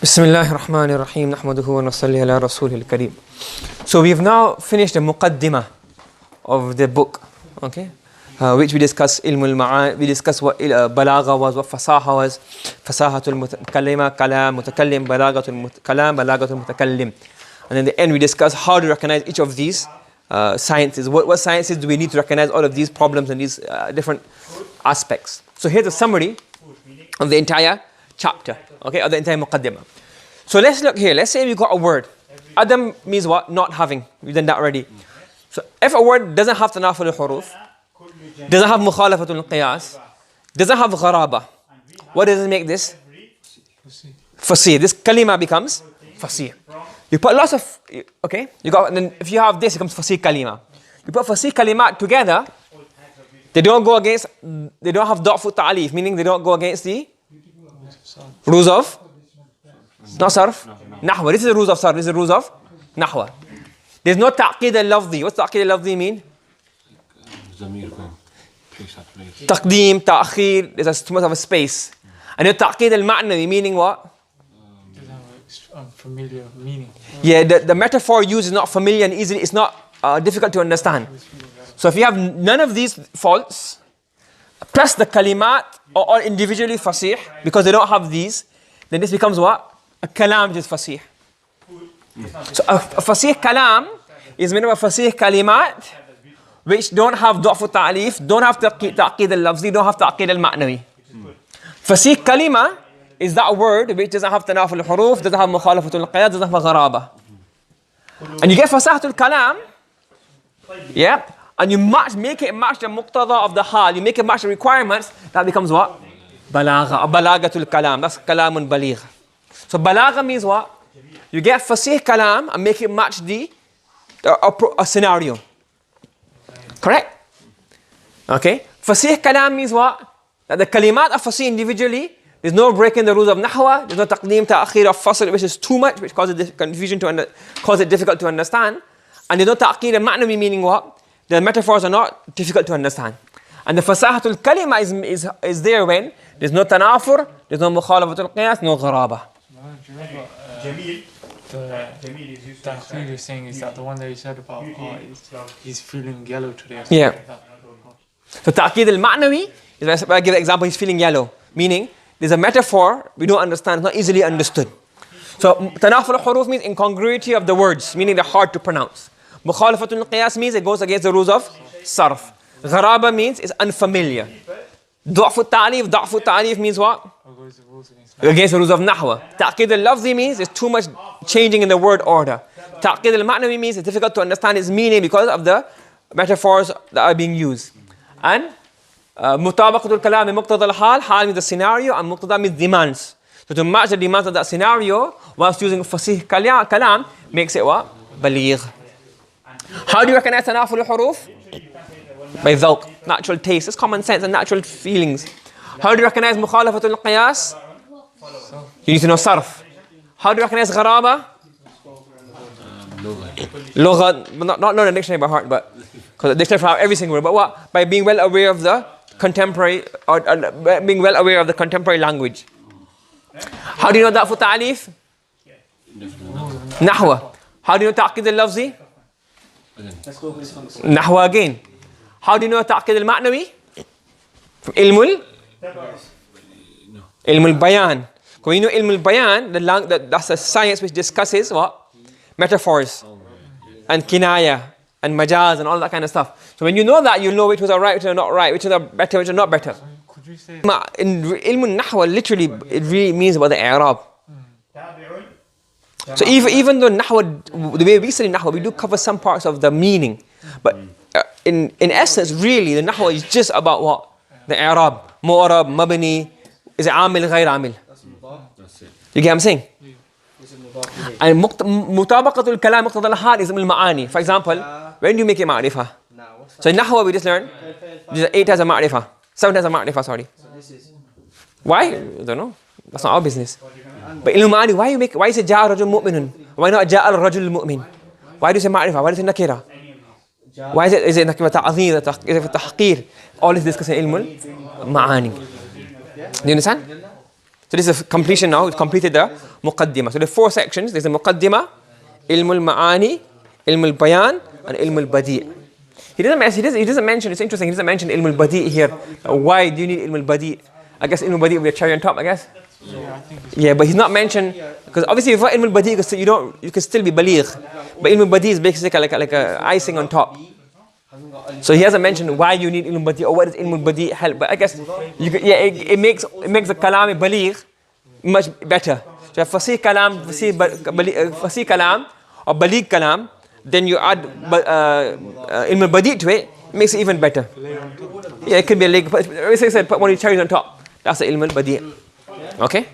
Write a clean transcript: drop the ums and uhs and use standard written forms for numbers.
Bismillahir Rahmanir Rahim. Nahmaduhu wa nusalli ala Rasulil Kareem. So we've now finished the Muqaddimah of the book, okay? Which we discussed ilmul ma'ani, we discussed what balagha was, what fasaha was, fasahatul mutakallim, kalam, mutakallim, balaghatul kalam, balaghatul mutakallim. And in the end we discussed how to recognize each of these sciences. What sciences do we need to recognize all of these problems and these different aspects. So here's a summary of the entire chapter, okay, of the entire Muqaddimah. So let's look here. Let's say we got a word. Adam means what? Not having. We've done that already. So if a word doesn't have tanaful al-huruf, doesn't have mukhalafatul qiyas, doesn't have gharaba, what does it make this? Fasih. This kalima becomes fasih. You put lots of, okay, you got, and then if you have this, it becomes fasih kalima. You put fasih kalimat together, they don't go against, they don't have da'fu ta'alif, meaning they don't go against the rules of, not sarf, nahwa. This is the rules of sarf, this is the rules of nahwa. There's no ta'qid al-lafzi. What's ta'qid al-lafzi mean? Taqdeem, ta'khir, there's too much of a space. And the ta'qid al-ma'nawi, meaning what? Unfamiliar meaning. Yeah, the metaphor used is not familiar and easily, it's not difficult to understand. So if you have none of these faults, plus the kalimat are all individually fasih, because they don't have these, then this becomes what? A kalam which is fasih. So a fasih kalam is made of a fasih kalimat which don't have da'fu ta'alif, don't have ta'qid al-lafzi, don't have ta'qid al-ma'nawi. Fasih kalima is that word which doesn't have tanaful al-huruf, doesn't have mukhalafatul qiyas, doesn't have gharaba. And you get fasahatul kalam, yeah, and you make it match the muqtada of the hal, you make it match the requirements, that becomes what? Balagha, balaghatul kalam, that's kalamun baligh. So balagha means what? You get fasih kalam and make it match a scenario. Correct? Okay? Fasih kalam means what? That the kalimat are fasih individually, there's no breaking the rules of nahwa, there's no taqdeem, ta'khir of fasl, which is too much, which causes confusion causes it difficult to understand. And there's no ta'qid al-ma'nawi, meaning what? The metaphors are not difficult to understand. And the fasahatul kalima is there when there's no tanafur, there's no mukhalafatul qiyas, no gharaba. Jamil. The thing you're saying is that the one that you said about he's feeling yellow today. Or Yeah. like that. So ta'qid al-ma'nawi is where I give the example, he's feeling yellow. Meaning, there's a metaphor we don't understand, it's not easily understood. So tanaful al-huruf means incongruity of the words, meaning they're hard to pronounce. Mukhalafatul qiyas means it goes against the rules of sarf. Gharaba means it's unfamiliar. Da'fu ta'alif means what? Against the rules of nahwa. Ta'qid al-lafzi means there's too much changing in the word order. Ta'qid al-ma'nawi means it's difficult to understand its meaning because of the metaphors that are being used. And mutabaqatul kalam and muqtada al-hal, hal means the scenario and muqtada means demands. So to match the demands of that scenario whilst using fasih kalam makes it what? Baligh. How do you recognize tanaful al-huruf? By dhawq, natural taste. It's common sense and natural feelings. How do you recognize mukhalafatul qiyas? You need to know sarf. How do you recognize gharaba? Lugha, not learn a dictionary by heart, but because the dictionary have every single word. But what? By being well aware of the contemporary, or being well aware of the contemporary language. How do you know that for ta'alif? Nahwa. How do you know ta'qid al-lafzi? Nahwa again. How do you know ta'qid al-ma'nawi? From ilmul bayan. When you know ilmul bayan, that's a science which discusses what? Metaphors and kinaya and majaz and all that kind of stuff. So when you know that, you know which ones are right, which are not right, which are better, which are not better. Could you say In ilmul nahwa, literally, it really means about the i'rab. So even though nahwa, the way we study nahwa, we do cover some parts of the meaning. But in essence, really, the nahwa is just about what? The i'rab, mu'rab, mabni, is it amil, ghayr amil? You get what I'm saying? And mutabaqatul kalam, muqtada al-hal is al-ma'ani. For example, when do you make it ma'rifah? So in nahwa we just learned, there's 8 times a ma'rifah, 7 times a ma'rifah, sorry. Why? I don't know. That's not our business. But ilmu ma'ani, why is it ja'a rajul mu'minun? Why not ja'a al-rajul mu'min? Why do you say ma'rifah? Why do you say nakira? Why is it nakira ta'adhir, is it tahqir? All is discussed in ilmu ma'ani. Do you understand? So So this is completion now. We've completed the Muqaddimah. So there are 4 sections. There's the Muqaddimah, Ilm al-Ma'ani, Ilm al-Bayan, and Ilm al-Badi'. He doesn't mention, it's interesting, he doesn't mention Ilm al-Badi' here. Why do you need Ilm al-Badi'? I guess Ilm al-Badi' will be a cherry on top, I guess. Yeah, but he's not mentioned, because obviously if Ilm al-Badi' you can still be baligh. But Ilm al-Badi' is basically like a icing on top. So he hasn't mentioned why you need Ilm al-Badi' or what does Ilm al-Badi' help. But I guess, it makes the kalam baligh much better. So you have Fasih kalam or baligh kalam, then you add Ilm al-Badi' to it, makes it even better. Yeah, it could be a leg, but as I said, put one of the cherries on top. That's the Ilm al-Badi'. Okay?